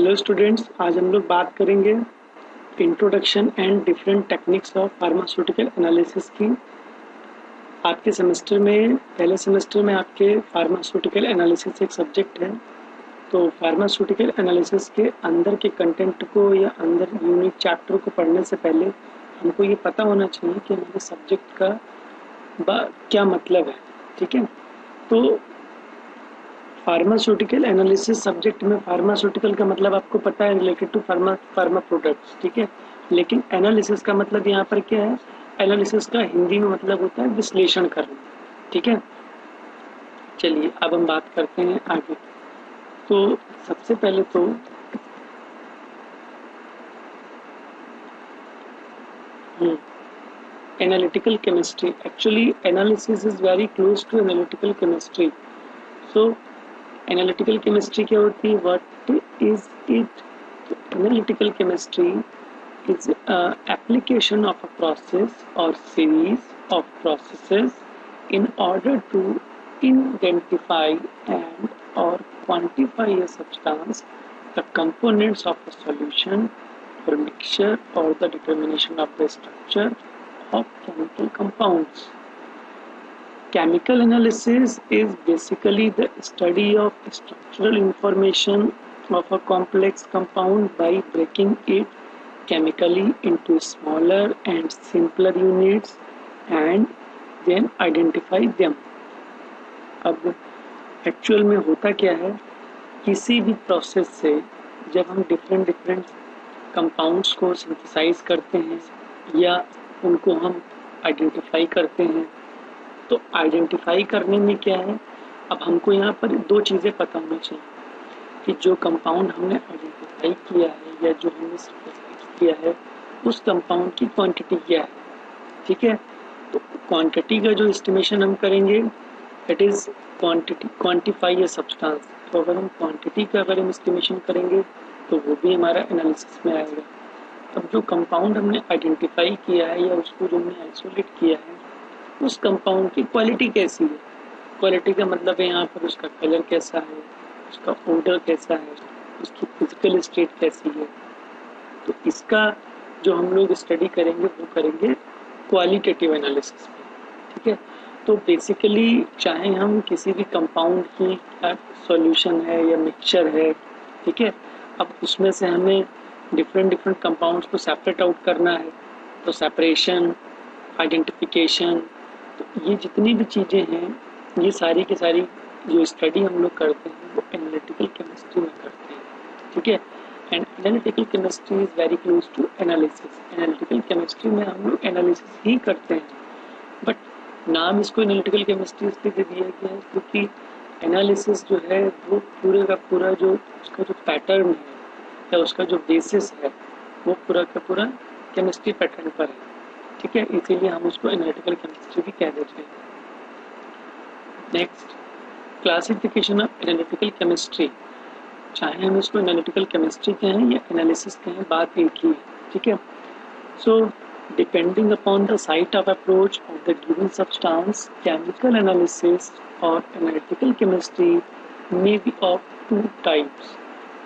Hello students, आज हम लोग बात करेंगे introduction and different techniques of pharmaceutical analysis की। आपके सेमेस्टर में पहले सेमेस्टर में आपके फार्मास्यूटिकल एनालिसिस एक सब्जेक्ट है। तो फार्मास्यूटिकल एनालिसिस के अंदर के कंटेंट को या अंदर यूनिक चैप्टर को पढ़ने से पहले हमको ये पता होना चाहिए कि हमारे सब्जेक्ट का क्या मतलब है। ठीक है, तो फार्मास्यूटिकल एनालिसिस सब्जेक्ट में फार्मास्यूटिकल का मतलब आपको पता है, रिलेटेड टू फार्मा प्रोडक्ट्स। ठीक है, लेकिन एनालिसिस का मतलब यहाँ पर क्या है? एनालिसिस का हिंदी में मतलब होता है विश्लेषण करना। ठीक है, चलिए अब हम बात करते हैं आगे। तो सबसे पहले तो analytical chemistry, actually analysis is very close to analytical chemistry. So analytical chemistry क्या होती है? What is it? Analytical chemistry is application of a process or series of processes in order to identify and or quantify a substance, the components of a solution or mixture, or the determination of the structure of chemical compounds. Chemical analysis is basically the study of structural information of a complex compound by breaking it chemically into smaller and simpler units and then identify them. अब actual में होता क्या है? किसी भी process से जब हम डिफरेंट कंपाउंड्स को सिंथेसाइज करते हैं या उनको हम आइडेंटिफाई करते हैं, तो आइडेंटिफाई करने में क्या है, अब हमको यहाँ पर दो चीज़ें पता होनी चाहिए कि जो कंपाउंड हमने आइडेंटिफाई किया है या जो हमने सिंथेसाइज किया है उस कंपाउंड की क्वांटिटी क्या है। ठीक है, तो क्वांटिटी का जो एस्टिमेशन हम करेंगे it is quantity, quantify a substance. तो अगर हम क्वांटिटी का अगर हम एस्टिमेशन करेंगे तो वो भी हमारा एनालिसिस में आएगा। अब जो कंपाउंड हमने आइडेंटिफाई किया है या उसको जो हमने आइसोलेट किया है उस कंपाउंड की क्वालिटी कैसी है। क्वालिटी का मतलब है यहाँ पर उसका कलर कैसा है, उसका ओडर कैसा है, उसकी फिजिकल स्टेट कैसी है। तो इसका जो हम लोग स्टडी करेंगे वो करेंगे क्वालिटेटिव एनालिसिस में। ठीक है, तो बेसिकली चाहे हम किसी भी कंपाउंड की सॉल्यूशन है या मिक्सचर है, ठीक है, अब उसमें से हमें डिफरेंट कंपाउंड्स को सेपरेट आउट करना है, तो सेपरेशन, आइडेंटिफिकेशन, तो ये जितनी भी चीज़ें हैं ये सारी की सारी जो स्टडी हम लोग करते हैं वो एनालिटिकल केमिस्ट्री में करते हैं। ठीक है, and analytical chemistry is very close to analysis. Analytical chemistry में हम लोग एनालिसिस ही करते हैं, बट नाम इसको एनालिटिकल केमिस्ट्री इसलिए दे दिया गया है क्योंकि एनालिसिस जो है वो पूरे का पूरा जो उसका जो पैटर्न है या उसका जो बेसिस है वो पूरा का पूरा केमिस्ट्री पैटर्न पर है। ठीक है, इसीलिए हम उसको एनालिटिकल केमिस्ट्री भी कह देते हैं। Next, classification of analytical chemistry. चाहे हम इसको एनालिटिकल केमिस्ट्री कहें या एनालिसिस कहें, बात एक ही है। ठीक है, so depending upon the site of approach of the given substance, chemical analysis और analytical chemistry may be of two types.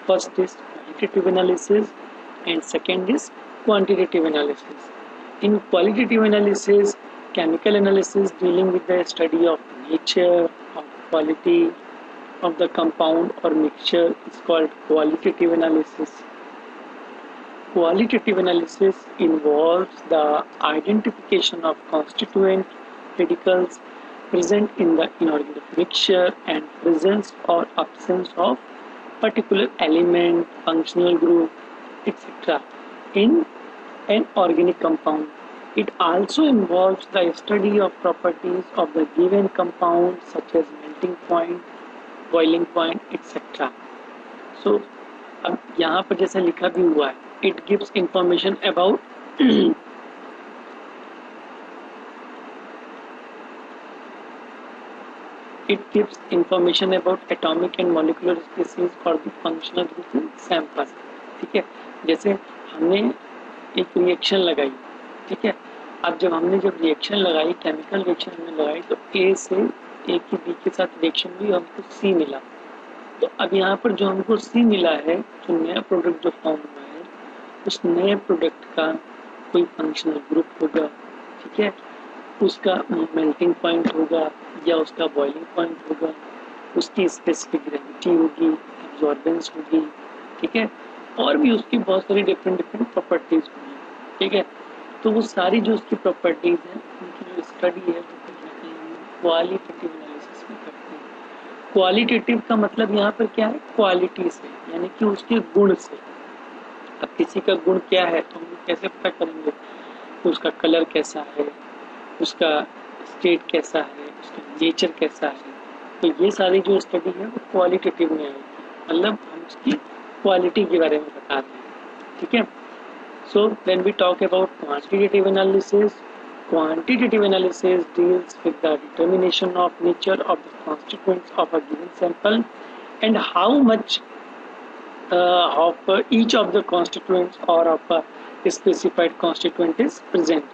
First is qualitative analysis and second is quantitative analysis. In qualitative analysis, chemical analysis dealing with the study of nature, of quality of the compound or mixture is called qualitative analysis. Qualitative analysis involves the identification of constituent radicals present in the inorganic mixture and presence or absence of particular element, functional group, etc. in an organic compound. It also involves the study of properties of the given compound such as melting point, boiling point, etc. So, अब यहाँ पर जैसा लिखा भी हुआ है, it gives information about it gives information about atomic and molecular species or the functional group in sample. ठीक है, जैसे हमने एक रिएक्शन लगाई, ठीक है, अब जब रिएक्शन लगाई, केमिकल रिएक्शन हमने लगाई, तो ए से ए की बी के साथ रिएक्शन हुई, हमको सी मिला। तो अब यहाँ पर जो हमको सी मिला है, जो नया प्रोडक्ट जो फॉर्म हुआ है, उस नए प्रोडक्ट का कोई फंक्शनल ग्रुप होगा, ठीक है, उसका मेल्टिंग पॉइंट होगा या उसका बॉइलिंग पॉइंट होगा, उसकी स्पेसिफिक ग्रेविटी होगी, एब्जॉर्बेंस होगी, ठीक है, और भी उसकी बहुत सारी डिफरेंट डिफरेंट प्रॉपर्टीज होंगी, ठीक है। तो वो सारी जो उसकी प्रॉपर्टीज हैं, उनकी जो स्टडी है वो कहीं ना कहीं क्वालिटेटिव एनालिसिस में करते हैं। क्वालिटेटिव का मतलब यहाँ पर क्या है, क्वालिटी से, यानी कि उसके गुण से। अब किसी का गुण क्या है तो हम लोग कैसे पता करेंगे, उसका कलर कैसा है, उसका स्टेट कैसा है, उसका नेचर कैसा है। तो ये सारी जो स्टडी है वो क्वालिटेटिव में आएगी, मतलब हम उसकी क्वालिटी के बारे में बता रहे हैं, ठीक है। So when we talk about quantitative analysis deals with the determination of nature of the constituents of a given sample and how much of each of the constituents or of a specified constituent is present.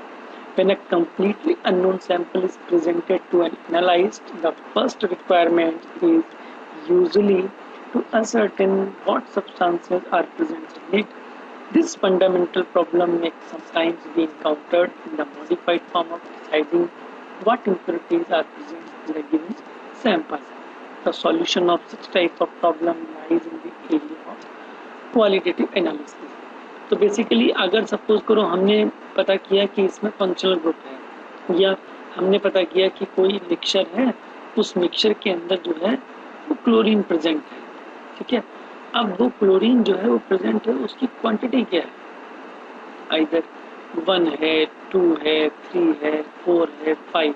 When a completely unknown sample is presented to an analyst, the first requirement is usually to ascertain what substances are present in it. This fundamental problem may sometimes be encountered in the modified form of deciding what impurities are present in a given sample. The solution of such type of problem lies in the area of qualitative analysis. तो basically अगर suppose करो हमने पता किया कि इसमें functional group है, या हमने पता किया कि कोई मिक्सचर है, उस मिक्सचर के अंदर जो है वो क्लोरीन प्रेजेंट है, ठीक है। अब वो क्लोरीन जो है वो प्रेजेंट है, उसकी क्वांटिटी क्या है, आइदर 1 है, 2 है, 3 है, 4 है, 5।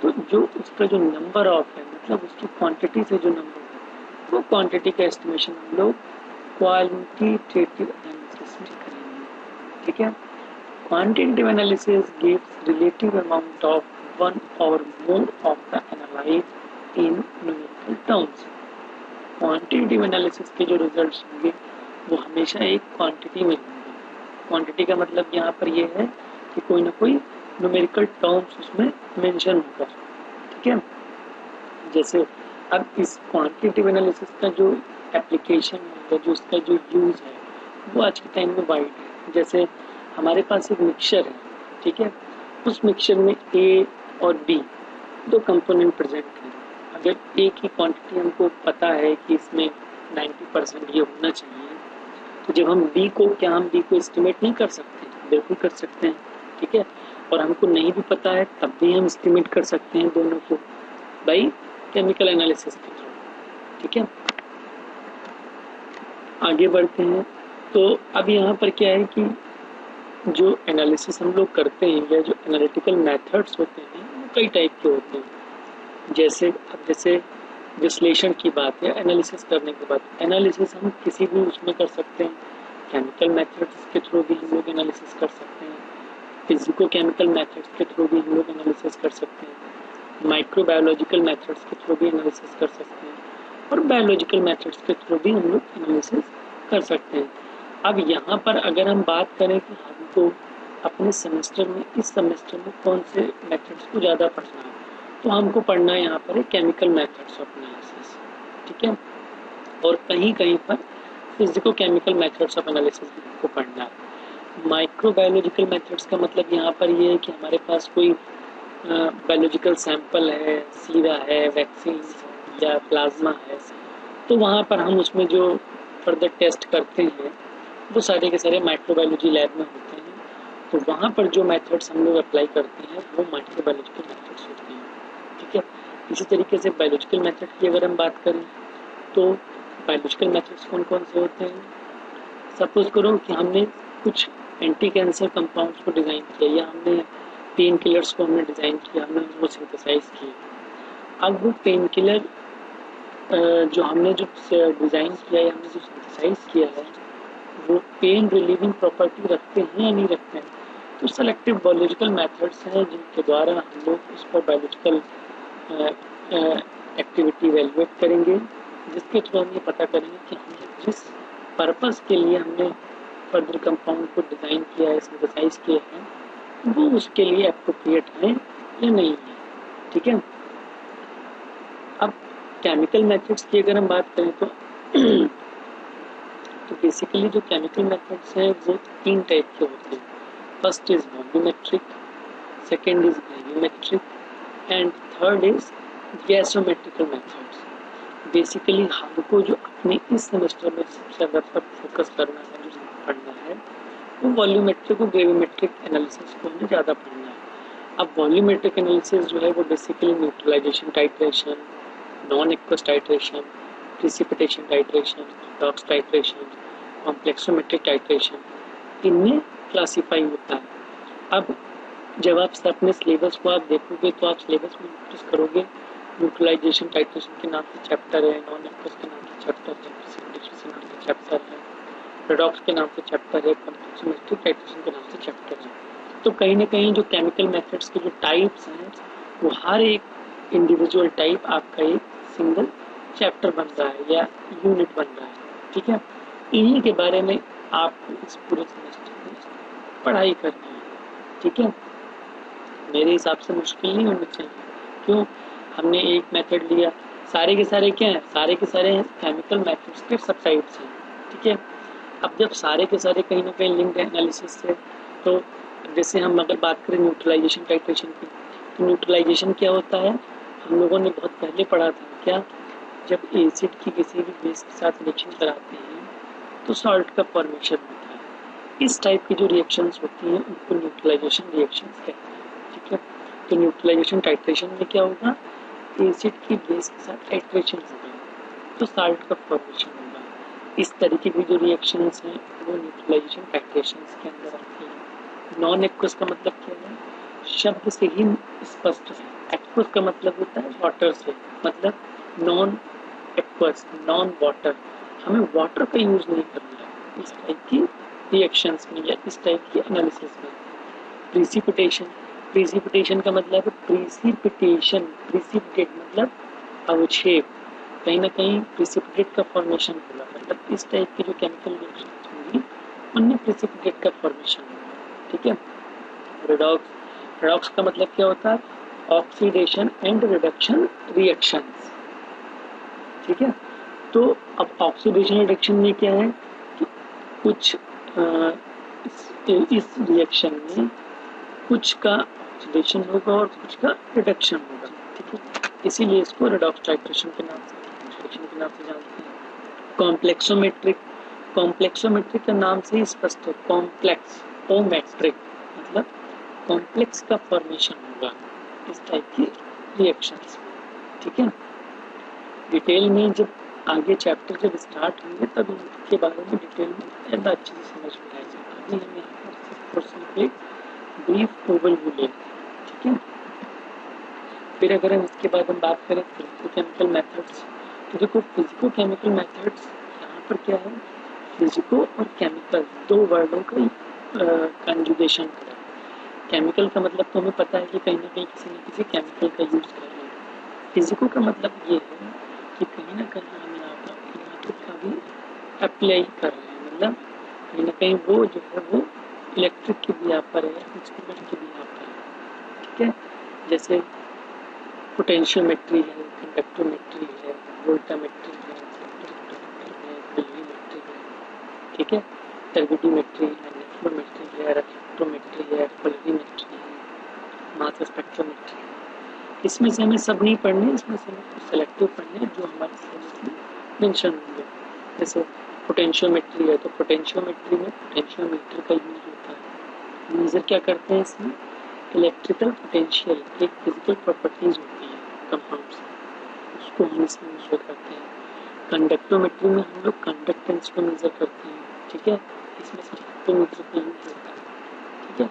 तो जो उसका जो नंबर ऑफ है, मतलब उसकी क्वांटिटी से जो नंबर है, वो क्वांटिटी का एस्टिमेशन हम लोग क्वांटिटेटिव एनालिसिस में करेंगे, ठीक है। Quantitative analysis gives relative amount of one और more of the analysed in numerical terms. Quantitative analysis के जो रिजल्ट्स होंगे वो हमेशा एक क्वांटिटी में होंगे। क्वांटिटी का मतलब यहाँ पर ये है कि कोई ना कोई न्यूमेरिकल टर्म्स उसमें मेंशन होगा, ठीक है। जैसे अब इस क्वांटिटेटिव एनालिसिस का जो एप्लीकेशन है, जो उसका जो यूज है, वो आज के टाइम में वाइड है। जैसे हमारे पास एक मिक्सचर है, ठीक है, उस मिक्सचर में ए और बी दो कंपोनेंट प्रेजेंट हैं। अगर ए की क्वांटिटी हमको पता है कि इसमें 90% ये होना चाहिए, तो जब हम बी को, क्या हम बी को एस्टिमेट नहीं कर सकते? बिल्कुल कर सकते हैं, ठीक है। और हमको नहीं भी पता है तब भी हम एस्टिमेट कर सकते हैं दोनों को बाई केमिकल एनालिसिस के थ्रू, ठीक है। आगे बढ़ते हैं। तो अब यहाँ पर क्या है कि जो एनालिसिस हम लोग करते हैं या जो एनालिटिकल मेथड्स होते हैं वो कई टाइप के होते हैं। जैसे विश्लेषण की बात है, एनालिसिस करने के बाद एनालिसिस हम किसी भी उसमें कर सकते हैं। केमिकल मेथड्स के थ्रू भी हम लोग एनालिसिस कर सकते हैं, फिजिको केमिकल मेथड्स के थ्रू भी हम लोग एनालिसिस कर सकते हैं, माइक्रोबायोलॉजिकल मेथड्स के थ्रू भी एनालिसिस कर सकते हैं, और बायोलॉजिकल मेथड्स के थ्रू भी हम लोग एनालिसिस कर सकते हैं। अब यहाँ पर अगर हम बात करें कि हमको अपने सेमेस्टर में, इस सेमेस्टर में कौन से मेथड्स को ज़्यादा पढ़ना है, तो हमको पढ़ना है यहाँ पर है केमिकल मेथड्स ऑफ एनालिसिस, ठीक है। और कहीं कहीं पर physico chemical methods of analysis भी हमको पढ़ना है। माइक्रोबायोलॉजिकल मेथड्स का मतलब यहाँ पर ये है कि हमारे पास कोई बायोलॉजिकल सैंपल है, सीरा है, वैक्सीन या प्लाज्मा है, तो वहाँ पर हम उसमें जो फर्दर टेस्ट करते हैं वो सारे के सारे माइक्रोबायोलॉजी लैब में होते हैं। तो वहाँ पर जो मेथड्स हम लोग अप्लाई करते हैं वो माइक्रोबायोलॉजिकल मेथड्स होते हैं, ठीक है। इसी तरीके से बायोलॉजिकल मेथड की अगर हम बात करें तो बायोलॉजिकल मेथड्स कौन कौन से होते हैं। सपोज करो कि हमने कुछ एंटी कैंसर कंपाउंड्स को डिज़ाइन किया, या हमने पेन किलर्स को हमने डिज़ाइन किया, हमने उनको सिंथेसाइज किया। अब वो पेन किलर जो हमने जो डिज़ाइन किया या हमने जो सिंथेसाइज किया है वो पेन रिलीविंग प्रॉपर्टी रखते हैं या नहीं रखते हैं। तो सेलेक्टिव बायोलॉजिकल मेथड्स हैं जिनके द्वारा हम लोग उस पर बायोलॉजिकल एक्टिविटी इवेलुएट करेंगे, जिसके थ्रू हम ये पता करेंगे कि हमने जिस पर्पस के लिए हमने फर्दर कंपाउंड को डिज़ाइन किया है, सिंथेसाइज किया है, वो उसके लिए अप्रोप्रिएट है या नहीं है, ठीक है। अब केमिकल मेथड्स की अगर हम बात करें तो तो बेसिकली जो केमिकल मेथड्स हैं वो 3 टाइप के होते हैं। First is volumetric, second is gravimetric and third is gasometrical methods. Basically हमको जो अपने इस सेमेस्टर में सबसे ज़्यादा फोकस करना है, जो पढ़ना है, वो वॉल्यूमेट्रिक और ग्रेविमेट्रिक एनालिसिस को हमें ज़्यादा पढ़ना है। अब वॉल्यूमेट्रिक एनालिसिस जो है वो basically neutralization titration, non aqueous titration, precipitation titration, डॉक्स टाइट्रेशन, कॉम्प्लेक्सोमेट्रिक टाइट्रेशन, इनमें क्लासीफाई होता है। अब जब आप अपने सिलेबस को आप देखोगे तो आप सिलेबस में नोटिस करोगे न्यूट्रलाइजेशन टाइट्रेशन के नाम से चैप्टर है, नॉन एक्वस के नाम से चैप्टर है, प्रिसिपिटेशन के नाम से चैप्टर है, रेडॉक्स के नाम से चैप्टर है, कॉम्प्लेक्सोमेट्रिक टाइट्रेशन के नाम से चैप्टर है। तो कहीं ना कहीं जो केमिकल मेथड्स के जो टाइप्स हैं वो हर एक इंडिविजुअल टाइप आपका एक सिंगल चैप्टर बन रहा है या यूनिट बन रहा है। ठीक है, इन्हीं के बारे में आपको इस पूरे सेमेस्टर में पढ़ाई करनी है। ठीक है, मेरे हिसाब से मुश्किल नहीं होनी चाहिए। क्यों? हमने एक मेथड लिया, सारे के सारे क्या हैं? सारे के सारे केमिकल मेथड्स के सबटाइप्स हैं। ठीक है, अब जब सारे के सारे कहीं ना कहीं लिंक्ड एनालिसिस से, तो जैसे हम अगर बात करें न्यूट्रलाइजेशन टाइट्रेशन की, तो न्यूट्रलाइजेशन क्या होता है? हम लोगों ने बहुत पहले पढ़ा था क्या, जब एसिड की किसी भी बेस के साथ रिएक्शन कराते हैं तो सॉल्ट का फॉर्मेशन होता है। इस टाइप की जो रिएक्शंस होती हैं उनको न्यूट्रलाइजेशन रिएक्शंस कहते हैं। ठीक है, तो न्यूट्रलाइजेशन टाइट्रेशन में क्या होगा? एसिड की बेस के साथ टाइट्रेशन होगा तो सॉल्ट का फॉर्मेशन होगा। इस तरीके की जो रिएक्शंस हैं वो न्यूट्रलाइजेशन टाइट्रेशंस के अंदर आती हैं। नॉन एक्वस का मतलब क्या है? शब्द से ही स्पष्ट है। एक्वस का मतलब होता है वाटर से, मतलब नॉन एक्वस, नॉन वाटर, हमें वाटर का यूज नहीं करना है इस टाइप की रिएक्शंस में या इस टाइप की एनालिसिस में। प्रिसिपिटेशन, प्रिसिपिटेशन का मतलब है प्रिसिपिटेशन, प्रिसिपिटेट मतलब अवक्षेप, कहीं ना कहीं प्रिसिपिटेट का फॉर्मेशन होगा, मतलब इस टाइप की जो केमिकल रिएक्शंस होंगी उनमें प्रिसिपिटेट का फॉर्मेशन होगा। ठीक है, रेडॉक्स, रेडॉक्स का मतलब क्या होता है? Oxidation and reduction reactions. ठीक है, तो अब ऑक्सीडेशन रिडक्शन में क्या है कि कुछ इस रिएक्शन में कुछ का ऑक्सीडेशन होगा और कुछ का रिडक्शन होगा। ठीक है, इसीलिए इसको रेडॉक्स टाइट्रेशन के नाम से जानते हैं। कॉम्प्लेक्सोमेट्रिक, कॉम्प्लेक्सोमेट्रिक का नाम से ही स्पष्ट है, कॉम्प्लेक्स ओमेट्रिक मतलब कॉम्प्लेक्स का फॉर्मेशन होगा इस टाइप की रिएक्शंस में। ठीक है, डिटेल में जब आगे चैप्टर जब स्टार्ट होंगे तब इनके बारे में डिटेल में ज़्यादा अच्छे से समझ में आएगा। अभी हम यहाँ पर सिर्फ एक ब्रीफ ओवरव्यू ले। ठीक है, फिर अगर हम इसके बाद हम बात करें फिजिको केमिकल मेथड्स, तो देखो फिजिको केमिकल मेथड्स यहाँ पर क्या है? फिजिको और केमिकल दो वर्डों का कंजुगेशन करा। केमिकल का मतलब तो हमें पता है कि कहीं ना कहीं किसी न किसी केमिकल का यूज कर रहे हैं। फिजिको का मतलब ये है कि कहीं ना कहीं हम यहाँ पर का भी अप्लाई कर रहे हैं, मतलब कहीं ना कहीं वो जो है वो इलेक्ट्रिक के भी यहाँ पर है, इंस्ट्रूमेंट के भी यहाँ पर है। ठीक है, जैसे पोटेंशियोमेट्री है, कंडक्टोमेट्री है, वोल्टामेट्री है, पिल्रीमेट्री है। ठीक है, टर्बिडोमेट्री है, नेफ्लोमेट्री है, रेफ्लेक्टोमेट्री है, पोलरीमेट्री है, मास स्पेक्ट्रोमेट्री है। इसमें से हमें सब नहीं पढ़ने, इसमें से हमें कुछ सेलेक्टिव पढ़ने जो हमारे सिलेबस में मेंशन होंगे। जैसे पोटेंशियोमेट्री है तो पोटेंशियोमेट्री में पोटेंशियोमीटर का यूज होता है। मेजर क्या करते हैं इसमें? इलेक्ट्रिकल पोटेंशियल, एक फिजिकल प्रॉपर्टीज होती है कंपाउंड्स, उसको हम इसमें मेजर करते हैं। कंडक्टोमेट्री में हम लोग कंडक्टेंस को मेजर करते हैं। ठीक है, इसमें स्पेक्ट्रोमीटर का यूज होता है। ठीक है,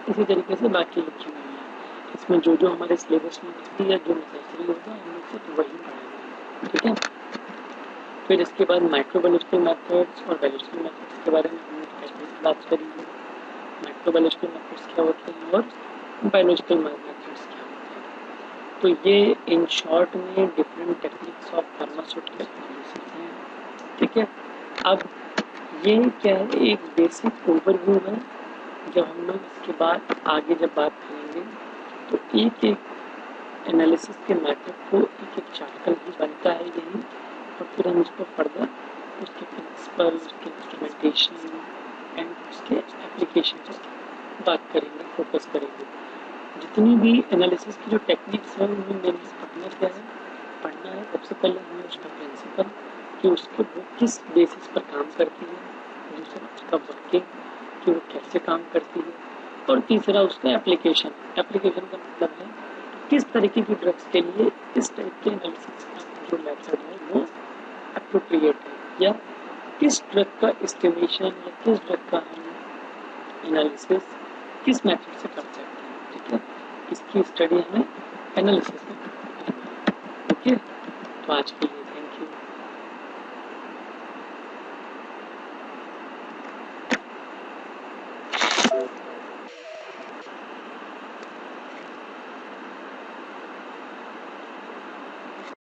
इसी तरीके से बाकी लिखी हुई है। इसमें जो जो हमारे सिलेबस में लिखी है, जो नेसेसरी होगा हम लोग सिर्फ वही पढ़ेंगे। ठीक है, फिर इसके बाद माइक्रोबायोलॉजिकल मेथड्स और बायोलॉजिकल मेथड्स के बारे में हमने पहले बात करी है। माइक्रोबायोलॉजिकल मेथड्स क्या होते हैं और बायोलॉजिकल मेथड्स क्या होते हैं। तो ये इन शॉर्ट में different techniques of pharmaceutical analysis हैं। ठीक है, अब ये क्या है? एक बेसिक ओवरव्यू है। जब हम लोग इसके बाद आगे जब बात करेंगे तो एक एक एनालिसिस के मेथड को एक एक चार्ट ही बनता है यही, और फिर हम इसको फर्दर उसके प्रिंसिपल, उसके इंस्ट्रूमेंटेशन एंड उसके एप्लीकेशन पर बात करेंगे, फोकस करेंगे। जितनी भी एनालिसिस की जो टेक्निक्स है उनमें मेनली पढ़ना क्या है, पढ़ना है सबसे पहले हमें उसका प्रिंसिपल कि उसके वो किस बेसिस पर काम करती है, दूसरा उसका वर्किंग कि वो कैसे काम करती है, और तीसरा उसका एप्लीकेशन। एप्लीकेशन का मतलब है किस तरीके की ड्रग्स के लिए इस टाइप के एनालिसिस का जो मेथड है वो अप्रोप्रिएट है, या किस ड्रग का एस्टिमेशन या किस ड्रग का हम एनालिसिस किस मेथड से कर सकते हैं। ठीक है, इसकी स्टडी हमें एनालिसिस में करनी है। ओके, तो आज के लिए